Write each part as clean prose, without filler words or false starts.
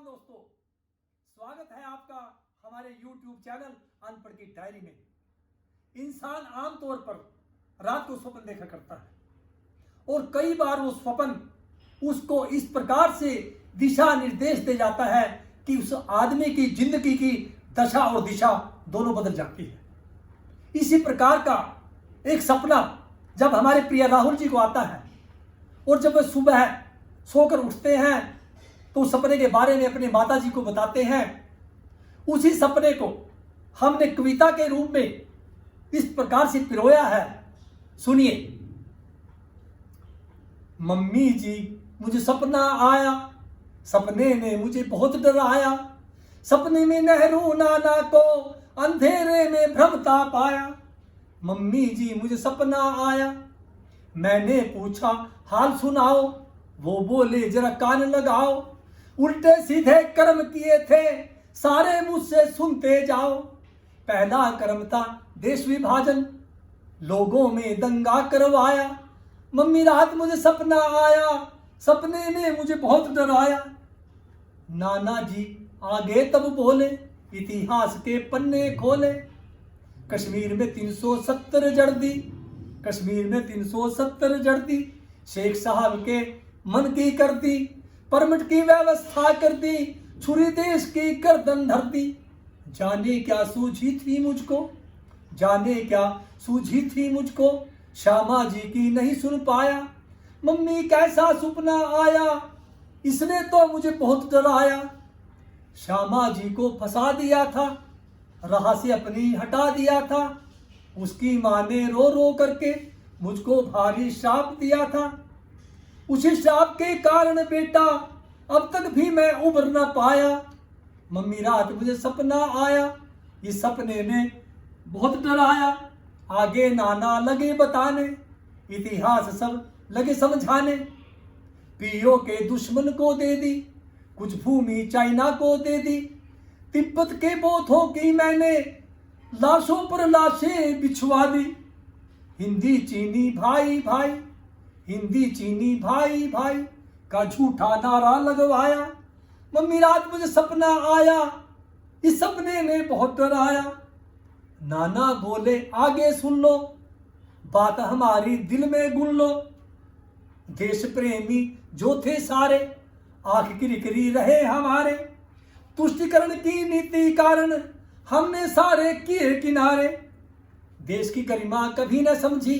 राम दोस्तों, स्वागत है आपका हमारे YouTube चैनल अनपढ़ की डायरी में। इंसान आमतौर पर रात को स्वप्न देखा करता है और कई बार वो स्वप्न उसको इस प्रकार से दिशा निर्देश दे जाता है कि उस आदमी की जिंदगी की दशा और दिशा दोनों बदल जाती है। इसी प्रकार का एक सपना जब हमारे प्रिय राहुल जी को आता है और जब वे सुबह सोकर उठते हैं तो उस सपने के बारे में अपने माता जी को बताते हैं। उसी सपने को हमने कविता के रूप में इस प्रकार से पिरोया है, सुनिए। मम्मी जी मुझे सपना आया, सपने ने मुझे बहुत डराया, सपने में नेहरू नाना को अंधेरे में भ्रमता पाया। मम्मी जी मुझे सपना आया, मैंने पूछा हाल सुनाओ, वो बोले जरा कान लगाओ, उल्टे सीधे कर्म किए थे सारे मुझसे सुनते जाओ। पहला कर्म था देश विभाजन, लोगों में दंगा करवाया। मम्मी रात मुझे सपना आया, सपने ने मुझे बहुत डराया। नाना जी आगे तब बोले, इतिहास के पन्ने खोले। कश्मीर में 370 जड़ दी, कश्मीर में 370 जड़ दी, शेख साहब के मन की कर दी, परमिट की व्यवस्था कर दी, छुरी देश की गर्दन धर दी। जाने क्या सूझी थी मुझको, जाने क्या सूझी थी मुझको, श्यामा जी की नहीं सुन पाया। मम्मी कैसा सपना आया, इसने तो मुझे बहुत डराया। श्यामा जी को फंसा दिया था, राह से अपनी हटा दिया था, उसकी माँ ने रो रो करके मुझको भारी श्राप दिया था। उसी श्राप के कारण बेटा अब तक भी मैं उबर ना पाया। मम्मी रात मुझे सपना आया, इस सपने ने बहुत डराया। आगे नाना लगे बताने, इतिहास सब लगे समझाने। पीओ के दुश्मन को दे दी, कुछ भूमि चाइना को दे दी। तिब्बत के बोधों की मैंने लाशों पर लाशें बिछवा दी। हिंदी चीनी भाई भाई, हिंदी चीनी भाई भाई का झूठा नारा लगवाया। मम्मी रात मुझे सपना आया, इस सपने ने बहुत डराया। नाना बोले आगे सुन लो, बात हमारी दिल में गुन लो। देश प्रेमी जो थे सारे आंख किरकिरी रहे हमारे। तुष्टिकरण की नीति कारण हमने सारे किए किनारे। देश की गरिमा कभी न समझी,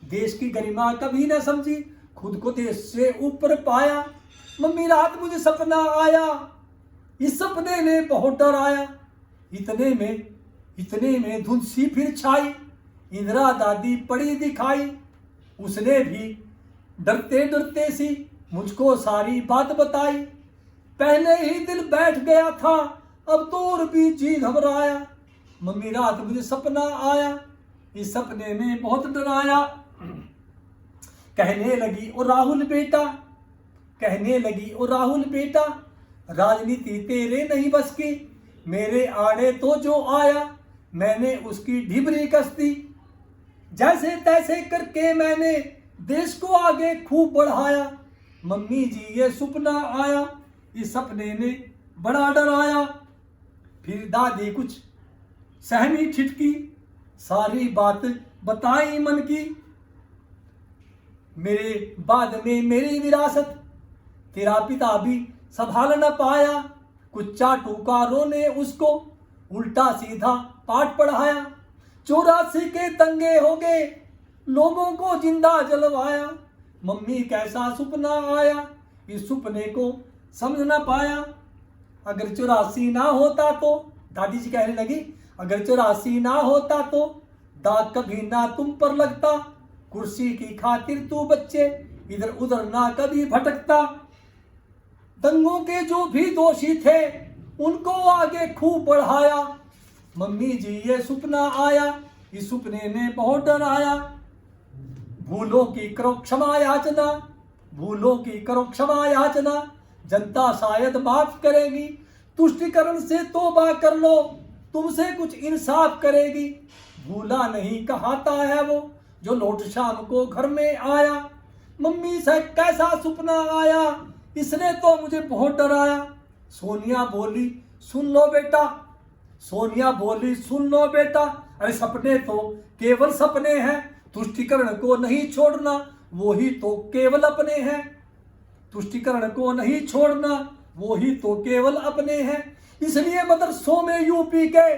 देश की गरिमा कभी न समझी, खुद को देश से ऊपर पाया। मम्मी रात मुझे सपना आया, इस सपने ने बहुत डराया। इतने में धुंध सी फिर छाई, इंदिरा दादी पड़ी दिखाई। उसने भी डरते डरते सी मुझको सारी बात बताई। पहले ही दिल बैठ गया था, अब तो और भी जी घबराया। मम्मी रात मुझे सपना आया, इस सपने ने बहुत डराया। कहने लगी ओ राहुल बेटा, कहने लगी ओ राहुल बेटा, राजनीति तेरे नहीं बस की। मेरे आड़े तो जो आया मैंने उसकी ढिबरी कस दी। जैसे तैसे करके मैंने देश को आगे खूब बढ़ाया। मम्मी जी ये सपना आया, इस सपने ने बड़ा डराया। फिर दादी कुछ सहमी ठिठकी, सारी बात बताई मन की। मेरे बाद में मेरी विरासत तेरा पिता भी संभाल न पाया। कुछ चाटुकारों ने उसको उल्टा सीधा पाठ पढ़ाया। 84 के दंगे हो गए, लोगों को जिंदा जलवाया। मम्मी कैसा सपना आया, इस सपने को समझ ना पाया। अगर 84 ना होता तो, दादी जी कहने लगी, अगर 84 ना होता तो दाग कभी ना तुम पर लगता। कुर्सी की खातिर तू बच्चे इधर उधर ना कभी भटकता। दंगों के जो भी दोषी थे उनको आगे खूब बढ़ाया। मम्मी जी ये सपना आया, इस सपने ने बहुत डराया। भूलों की करो क्षमा याचना, भूलों की करो क्षमा याचना, जनता शायद माफ करेगी। तुष्टिकरण से तौबा कर लो, तुमसे कुछ इंसाफ करेगी। भूला नहीं कहाता है वो जो लौट शाम को घर में आया। मम्मी से कैसा सपना आया, इसने तो मुझे बहुत डराया। सोनिया बोली सुन लो बेटा, सोनिया बोली सुन लो बेटा, अरे सपने तो केवल सपने हैं, तुष्टिकरण को नहीं छोड़ना, वो ही तो केवल अपने हैं। तुष्टिकरण को नहीं छोड़ना, वो ही तो केवल अपने हैं। इसलिए मदरसों में यूपी के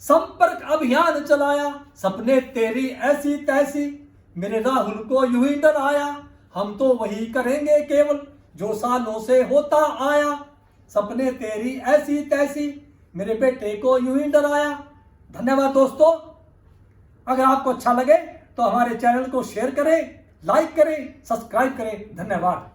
संपर्क अभियान चलाया, सपने तेरी ऐसी तैसी, मेरे राहुल को यूं ही डराया। हम तो वही करेंगे केवल जो सालों से होता आया, सपने तेरी ऐसी तैसी, मेरे बेटे को यूं ही डराया। धन्यवाद दोस्तों। अगर आपको अच्छा लगे तो हमारे चैनल को शेयर करें, लाइक करें, सब्सक्राइब करें। धन्यवाद।